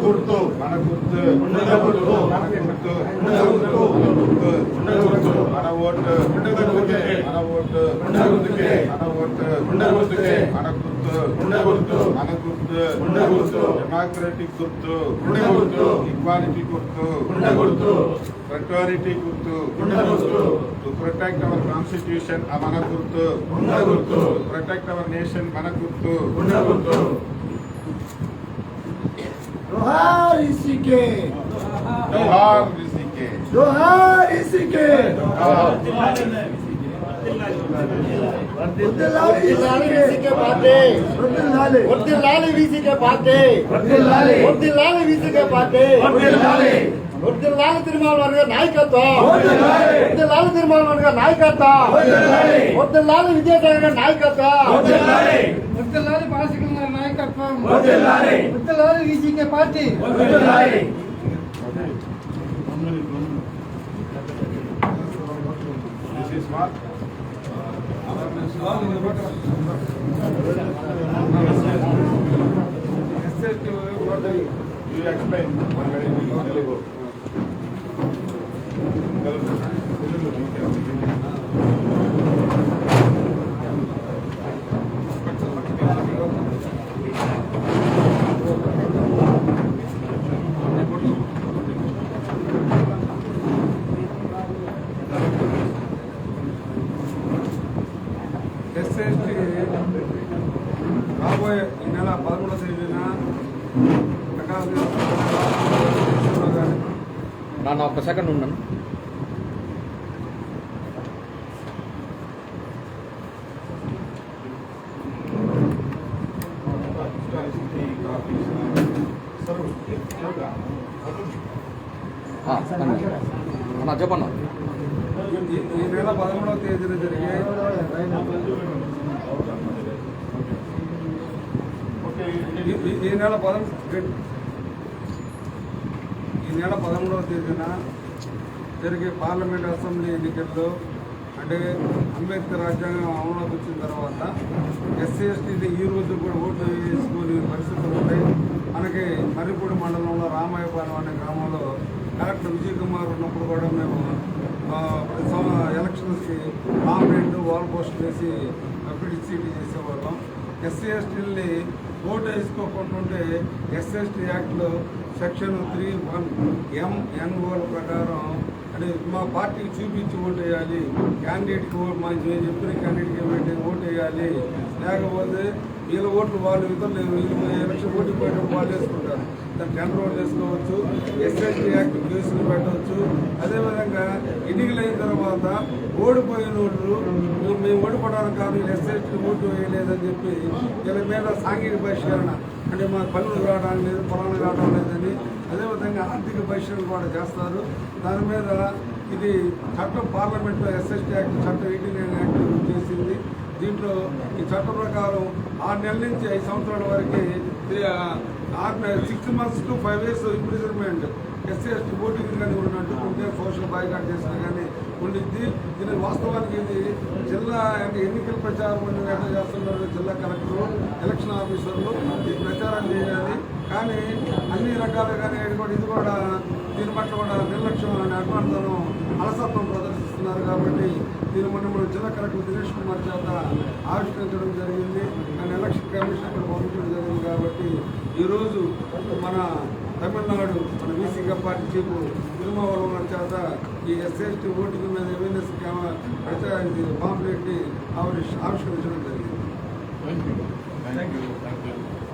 గుర్తు మన గుర్తు మన గుర్తు మన గుర్తు మన గుర్తు మన గుర్తు మన ఓటు మన ఓటు మన గుర్తుకే మన ఓటు మన గుర్తుకే మన గుర్తు మన గుర్తు మన గుర్తు మన గుర్తు డెమోక్రటిక్ గుర్తు మన గుర్తు ఈక్వాలిటీ గుర్తు మన గుర్తు ఫ్రెటర్నిటీ గుర్తు మన గుర్తు టు ప్రొటెక్ట్ అవర్ కాన్స్టిట్యూషన్ మన గుర్తు మన గుర్తు ప్రొటెక్ట్ అవర్ నేషన్ మన గుర్తు మన గుర్తు जोहार इसी के जोहार इसी के जोहार इसी के వీసీ के पार्टी వర్ధిల్లాలి వీసీ के पार्टी వర్ధిల్లాలి వీసీ के पार्टी వర్ధిల్లాలి తిరుమల వర్గ నాయకత్వం వర్ధిల్లాలి తిరుమల వర్గ నాయకత్వం వర్ధిల్లాలి విజయసాగర్ గారి నాయకత్వం వర్ధిల్లాలి బాలశంకర్ గారి నాయకత్వం వర్ధిల్లాలి వీసీ के party This is what you explain. SST రాబోయే ఈ నెల 13వ తేదీన నాన్న ఒక్క సెకండ్ ఉన్నాను. అన్న చెప్పన్నా. ఈ నెల 13వ తేదీన జరిగే ఈ నెల 13వ తేదీన జరిగే పార్లమెంట్ అసెంబ్లీ ఎన్నికల్లో అంటే అంబేద్కర్ రాజ్యాంగం అమలులోకి వచ్చిన తర్వాత ఎస్సీ ఎస్టీని ఈ రోజు కూడా ఓట్లు వేసుకునే పరిస్థితులు ఉంటాయి. మనకి మర్రిపూడి మండలంలో రామాయపాలెం అనే గ్రామంలో కలెక్టర్ విజయ్ కుమార్ ఉన్నప్పుడు కూడా మేము ఎలక్షన్స్కి కాంప్లైంట్ వాల్ పోస్ట్ వేసి పిటిసిటీ చేసేవాళ్ళం. ఎస్సీ ఎస్టీలని ఓటు వేసుకోకుండా ఉంటే ఎస్ఎస్టీ యాక్ట్లో సెక్షన్ 3(1)(m)(n)(o) ప్రకారం అంటే మా పార్టీకి చూపించి ఓటు వేయాలి, క్యాండిడేట్కి మేము చెప్పిన క్యాండిడేట్కి ఓటు వేయాలి, లేకపోతే వీళ్ళ ఓట్లు వాళ్ళు ఇతరులు ఎలక్షన్ ఓటు పోయేటప్పుడు వాళ్ళు వేసుకుంటారు. దాన్ని టెండర్ ఓట్లు వేసుకోవచ్చు, ఎస్ఎస్టీ యాక్ట్ కేసులు పెట్టవచ్చు. అదేవిధంగా ఎన్నికలు అయిన తర్వాత ఓడిపోయిన ఓట్లు మేము ఓడిపోవడానికి కాదు ఎస్ఎస్టీ ఓటు వేయలేదని చెప్పి వీళ్ళ మీద సాంఘిక బహిష్కరణ అంటే మా పనులు రావడం లేదు, పొలాలు రావడం లేదని, అదేవిధంగా ఆర్థిక బహిష్కరణ కూడా చేస్తారు. దాని మీద ఇది చట్టం పార్లమెంట్లో ఎస్ఎస్టీ యాక్ట్ చట్టం 89 యాక్ట్ చేసింది. దీంట్లో ఈ చట్టం ప్రకారం 6 నెలల నుంచి 5 సంవత్సరాల వరకు 6 months to 5 years imprisonment SC ST voting కానీ ఉన్నట్టు ఉంటే సోషల్ బాయ్కాట్ చేసినా కానీ ఉండిద్ది. దీని వాస్తవానికి ఇది జిల్లా ఎన్నికల ప్రచారం ఎట్లా చేస్తున్నారు జిల్లా కలెక్టరు, ఎలక్షన్ ఆఫీసర్లు ఈ ప్రచారం చేయాలి. కానీ అన్ని రకాలుగానే ఇది కూడా దీని పట్ల కూడా నిర్లక్ష్యం అనే అభిమానులను అలసత్వం ప్రదర్శిస్తున్నారు. కాబట్టి దీని మనం జిల్లా కలెక్టర్ దినేష్ కుమార్ చేత ఆవిష్కరించడం జరిగింది. అండ్ ఎలక్షన్ కమిషన్ కూడా పంపించడం జరిగింది. కాబట్టి ఈరోజు మన తమిళనాడు మన వీసీ పార్టీ చీఫ్ తిరుమావళవన్ చేత ఈ ఎస్ఎస్టీ ఓటింగ్ మీద అవేర్నెస్ పాంప్లెట్ని ఆవిష్కరించడం జరిగింది. Thank you.